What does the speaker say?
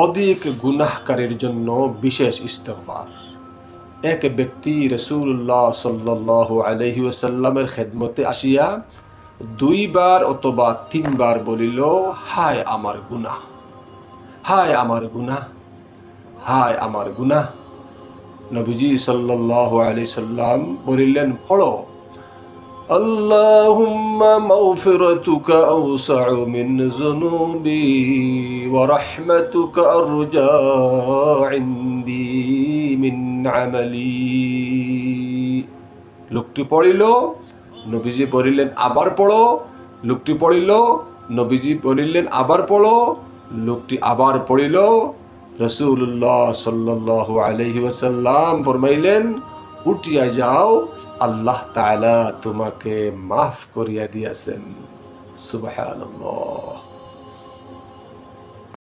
অধিক গুনাহকারীর জন্য বিশেষ ইস্তেগফার। এক ব্যক্তি রাসূলুল্লাহ সাল্লাল্লাহু আলাইহি ওয়াসাল্লামের খেদমতে আসিয়া 2 বার অথবা 3 বার বলিল, হায় আমার গুনাহ, হায় আমার গুনাহ, হায় আমার গুনাহ। নবীজি সাল্লাল্লাহু আলাইহি সাল্লাম বলিলেন, পড়ো, আল্লাহুম্মা মাগফিরাতুকা আওসা'ু মিন যুনুবি ওয়া রাহমাতুকা আরজা ইনদি মিন আমালি। লোকটি পড়িল, নবীজি বলিলেন আবার পড়ো। লোকটি পড়িল, নবীজি বলিলেন আবার পড়ো। লোকটি আবার পড়িল। রাসূলুল্লাহ সাল্লাল্লাহু আলাইহি ওয়াসাল্লাম ফরমাইলেন, উঠিয়া যাও, আল্লাহ তাআলা তোমাকে মাফ করিয়া দিয়েছেন। সুবহানাল্লাহ।